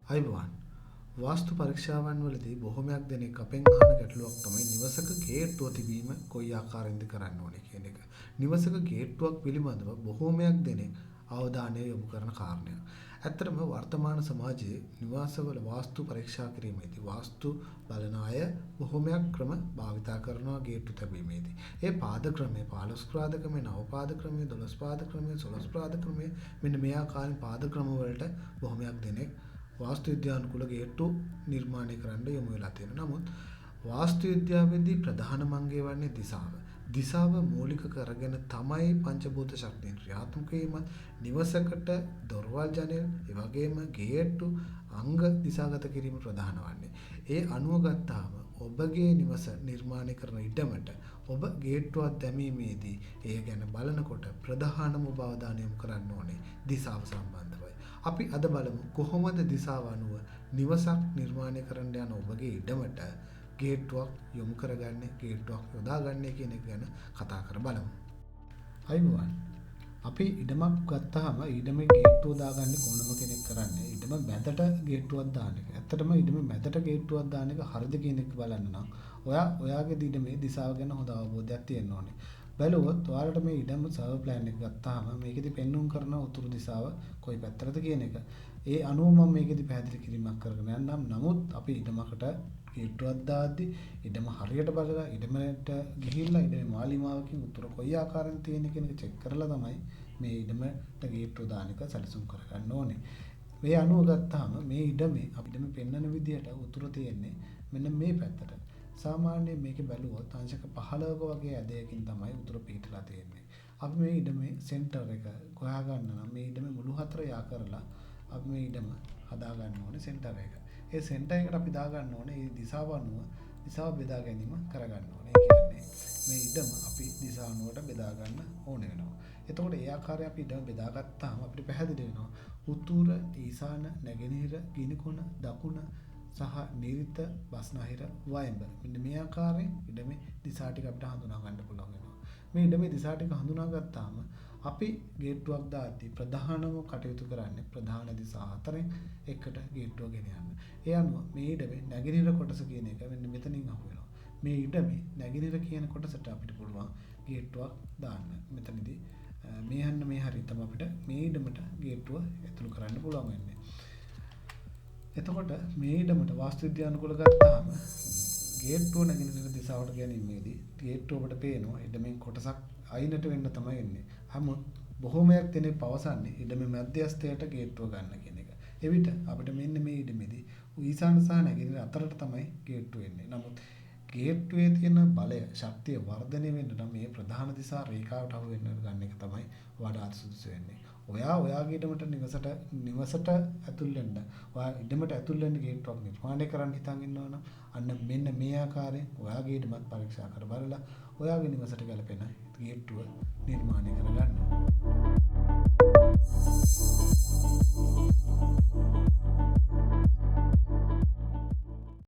අයිබෝන් වාස්තු පරීක්ෂාවන් වලදී බොහොමයක් දෙනෙක් අපෙන් අහන ගැටලුවක් තමයි නිවසක ගේට්ටුව තිබීම කොයි ආකාරයෙන්ද කරන්න ඕනේ කියන එක. නිවසක ගේට්ටුවක් පිළිබඳව බොහොමයක් දෙනෙක් අවධානය යොමු කරන කාරණයක්. ඇත්තටම වර්තමාන සමාජයේ නිවාසවල වාස්තු පරීක්ෂා කිරීමේදී වාස්තු බලන අය බොහොමයක් ක්‍රම භාවිතා කරනවා ගේට්ටු තැබීමේදී. ඒ පාද ක්‍රමය 15 පාද ක්‍රමය, 9 පාද ක්‍රමය, 12 පාද ක්‍රමය, 16 පාද ක්‍රමය මෙන්න මේ ආකාරයෙන් පාද ක්‍රම වලට බොහොමයක් දෙනෙක් වාස්තු විද්‍යානුකූල ගේට්ටු නිර්මාණය කරන්න යොමු වෙලා තියෙනවා. නමුත් වාස්තු විද්‍යාවේදී ප්‍රධාන මංගය වන්නේ දිශාව. දිශාව මූලික කරගෙන තමයි පංචභූත ශක්තියන් ක්‍රියාත්මක වීම, නිවසකට දොරවල් ජනෙල්, ඒ වගේම ගේට්ටු අංග දිශාගත කිරීම ප්‍රධාන වන්නේ. ඒ අනුව ගත්තාම ඔබගේ නිවස නිර්මාණය කරන ඉඩමට ඔබ ගේට්ටුවක් දැමීමේදී ඒ ගැන බලනකොට ප්‍රධානම ඔබ අවධානය යොමු කරන්න ඕනේ දිශාව සම්බන්ධවයි. අපි අද බලමු කොහොමද දිශාව අනුව නිවසක් නිර්මාණය කරන්න යන ඔබගේ ඉඩමට ගේට්ටුවක් යොමු කරගන්නේ, ගේට්ටුවක් යොදාගන්නේ කියන එක ගැන කතා කර බලමු. අයිබෝන් අපි ඉඩමක් ගත්තාම ඉඩමේ ගේට්ටුව දාගන්නේ කොනම කෙනෙක් කරන්නේ ඉඩම මැදට ගේට්ටුවක් දාන එක. ඇත්තටම ඉඩම මැදට ගේට්ටුවක් දාන එක හරිද කියන එක බලන්න නම් ඔයාගේ ඉඩමේ දිශාව ගැන හොඳ අවබෝධයක් තියෙන්න ඕනේ. බැලුවොත් ඔයාලට මේ ඉඩම සර්වර් ප්ලෑන් එක ගත්තාම මේකෙදි පෙන්වුම් කරන උතුරු දිශාව කොයි පැත්තටද කියන එක. ඒ අනුව මම මේකෙදි පැහැදිලි කිරීමක් කරගෙන යන්නම්. නමුත් අපි ඉඩමකට ගේට්ටුවක් දාද්දී ඉඩම හරියට බලලා ඉඩමට ගිහිල්ලා ඉඩමේ මාලිමාවකින් උතුර කොයි ආකාරයෙන් තියෙන කියන එක චෙක් කරලා තමයි මේ ඉඩමට ගේට්ටුව දාන එක සැලසුම් කරගන්න ඕනේ. මේ අනුව ගත්තාම මේ ඉඩමේ අපි ඉඩම පෙන්වන විදිහට උතුර තියෙන්නේ මෙන්න මේ පැත්තට. සාමාන්‍යයෙන් මේක බැලුවොත් අංශක 15ක වගේ ඇදයකින් තමයි උතුර පිහිටලා තියෙන්නේ. අපි මේ ඉඩමේ සෙන්ටර් එක හොයා ගන්න නම් මේ ඉඩමේ මුළු හතර යා කරලා අපි මේ ඉඩම හදා ගන්න ඕනේ සෙන්ටර් එක. ඒ සෙන්ටර් එකට අපි දා ගන්න ඕනේ මේ දිශාව අනුව දිශාව බෙදා ගැනීම කරගන්න ඕනේ. ඒ කියන්නේ මේ ඉඩම අපි දිශා අනුවට බෙදා ගන්න ඕනේ වෙනවා. එතකොට ඒ ආකාරයෙන් අපි ඉඩම බෙදාගත්තාම අපිට පැහැදිලි වෙනවා උතුර, ඊසාන, නැගෙනහිර, ගිනිකොන, දකුණ සහ නිරිත, බස්නාහිර, වයඹ. මෙන්න මේ ආකාරයෙන් ඉඩමේ දිශා ටික අපිට හඳුනා ගන්න පුළුවන් වෙනවා. මේ ඉඩමේ දිශා ටික හඳුනාගත්තාම අපි ගේට්ටුවක් දාද්දී ප්‍රධානම කටයුතු කරන්නේ ප්‍රධාන දිශා හතරෙන් එකට ගේට්ටුව ගෙන යන්න. ඒ අනුව මේ ඉඩමේ නැගෙනහිර කොටස කියන එක මෙන්න මෙතනින් අහු වෙනවා. මේ ඉඩමේ නැගෙනහිර කියන කොටසට අපිට පුළුවන් ගේට්ටුවක් දාන්න. මෙතනදී මේ යන්න මේ හරිය තමයි අපිට මේ ඉඩමට ගේට්ටුව ඇතුළු කරන්න පුළුවන් වෙන්නේ. එතකොට මේ ඉඩමට වාස්තු විද්‍යානුකූල ගත්තාම ගේට්ටුව නැගෙනහිර දිශාවට ගැනීමේදී ගේට්ටුව අපිට පේනවා ඉඩමෙන් කොටසක් අයිනට වෙන්න තමයි එන්නේ. බොහෝමයක් දෙනෙක් පවසන්නේ ඉඩමේ මැදිස්ථයට ගේට්ටුව ගන්න කියන එක. එවිට අපිට මෙන්න මේ ඉඩමේදී ඊසාන සහ නැගෙනහිර අතරට තමයි ගේට්ටුව එන්නේ. නමුත් ගේට්ටුවේ තියෙන බලය, ශක්තිය වර්ධනය වෙන්න නම් මේ ප්‍රධාන දිශා රේඛාවට අහු වෙන්න ගන්න එක තමයි වඩාත් සුදුසු වෙන්නේ. ඔයාගේ ඉඩමට නිවසට ඇතුල් වෙන්න, ඔයා ඉඩමට ඇතුල් වෙන්න ගේට්ටුවක් නිර්මාණය කරන්න හිතන් ඉන්නවා නම් අන්න මෙන්න මේ ආකාරයෙන් ඔයාගේ ඉඩමත් පරීක්ෂා කර බලලා ඔයාගේ නිවසට ගැලපෙන ගේට්ටුව නිර්මාණය